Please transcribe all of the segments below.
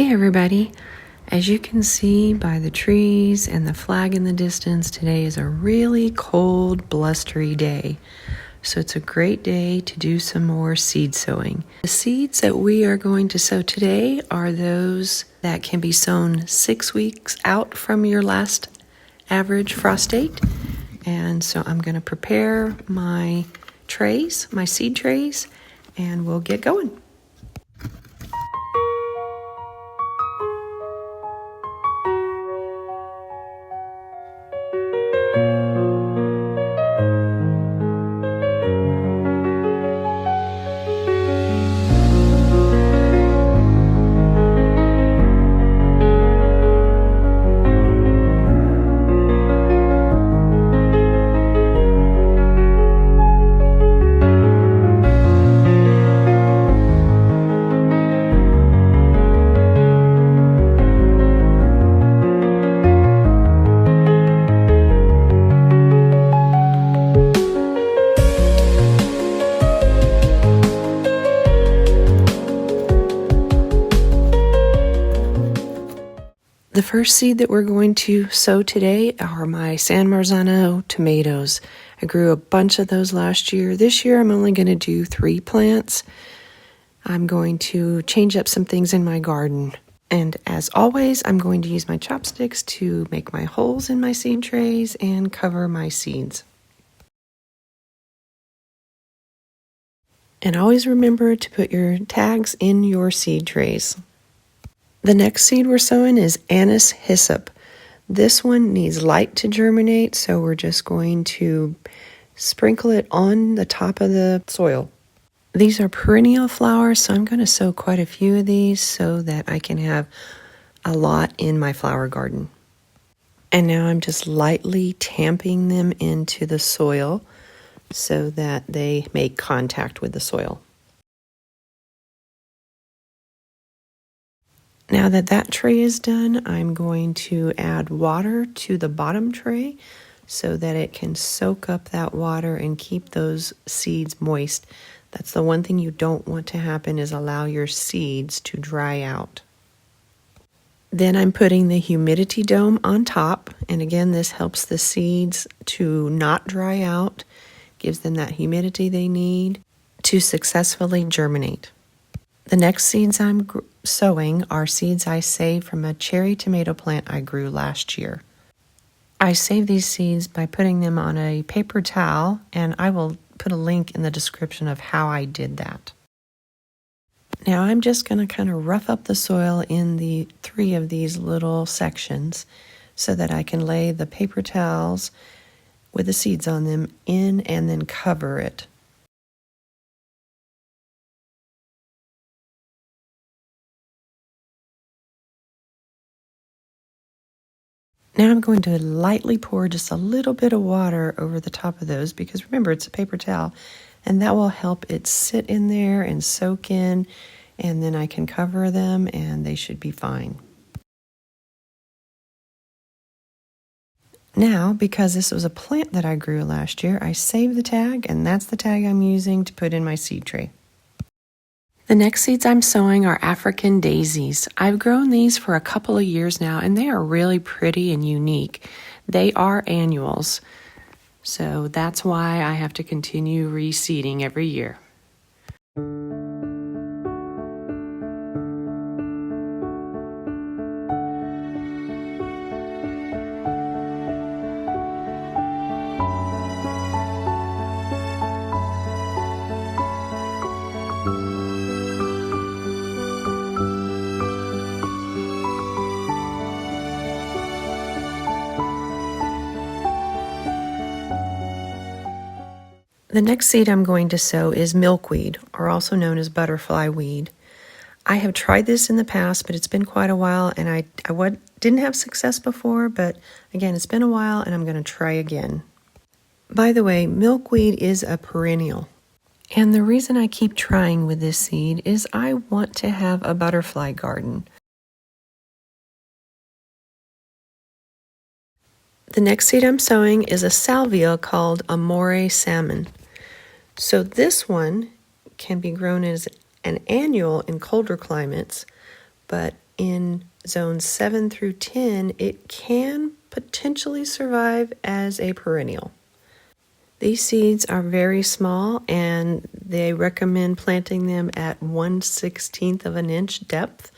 Hey everybody! As you can see by the trees and the flag in the distance, today is a really cold, blustery day. So it's a great day to do some more seed sowing. The seeds that we are going to sow today are those that can be sown 6 weeks out from your last average frost date. And so I'm going to prepare my trays, my seed trays, and we'll get going. The first seed that we're going to sow today are my San Marzano tomatoes. I grew a bunch of those last year. This year I'm only going to do 3 plants. I'm going to change up some things in my garden. And as always, I'm going to use my chopsticks to make my holes in my seed trays and cover my seeds. And always remember to put your tags in your seed trays. The next seed we're sowing is anise hyssop. This one needs light to germinate, so we're just going to sprinkle it on the top of the soil. These are perennial flowers, so I'm going to sow quite a few of these so that I can have a lot in my flower garden. And now I'm just lightly tamping them into the soil so that they make contact with the soil. Now that that tray is done, I'm going to add water to the bottom tray so that it can soak up that water and keep those seeds moist. That's the one thing you don't want to happen, is allow your seeds to dry out. Then I'm putting the humidity dome on top, and again this helps the seeds to not dry out, gives them that humidity they need to successfully germinate. The next seeds I'm sowing are seeds I saved from a cherry tomato plant I grew last year. I saved these seeds by putting them on a paper towel, and I will put a link in the description of how I did that. Now I'm just going to kind of rough up the soil in the 3 of these little sections so that I can lay the paper towels with the seeds on them in and then cover it. Now I'm going to lightly pour just a little bit of water over the top of those, because remember it's a paper towel, and that will help it sit in there and soak in, and then I can cover them and they should be fine. Now, because this was a plant that I grew last year, I saved the tag, and that's the tag I'm using to put in my seed tray. The next seeds I'm sowing are African daisies. I've grown these for a couple of years now, and they are really pretty and unique. They are annuals, so that's why I have to continue reseeding every year. The next seed I'm going to sow is milkweed, or also known as butterfly weed. I have tried this in the past, but it's been quite a while, and I didn't have success before, but again, it's been a while, and I'm going to try again. By the way, milkweed is a perennial, and the reason I keep trying with this seed is I want to have a butterfly garden. The next seed I'm sowing is a salvia called Amore Salmon. So this one can be grown as an annual in colder climates, but in zones 7 through 10, it can potentially survive as a perennial. These seeds are very small, and they recommend planting them at 1/16 of an inch depth.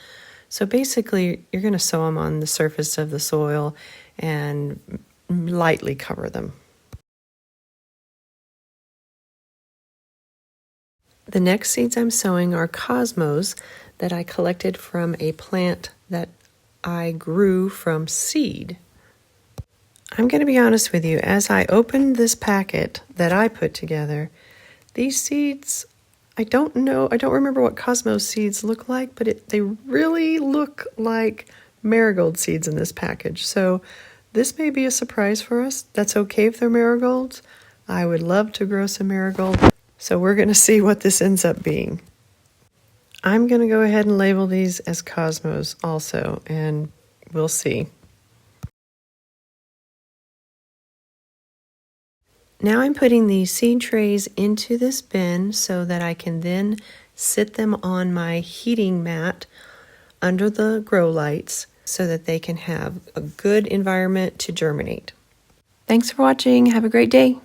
So basically, you're going to sow them on the surface of the soil and lightly cover them. The next seeds I'm sowing are cosmos that I collected from a plant that I grew from seed. I'm going to be honest with you, as I opened this packet that I put together, these seeds, I don't remember what cosmos seeds look like, but they really look like marigold seeds in this package. So this may be a surprise for us. That's okay if they're marigolds. I would love to grow some marigold. So we're going to see what this ends up being. I'm going to go ahead and label these as cosmos also, and we'll see. Now I'm putting these seed trays into this bin so that I can then sit them on my heating mat under the grow lights so that they can have a good environment to germinate. Thanks for watching. Have a great day.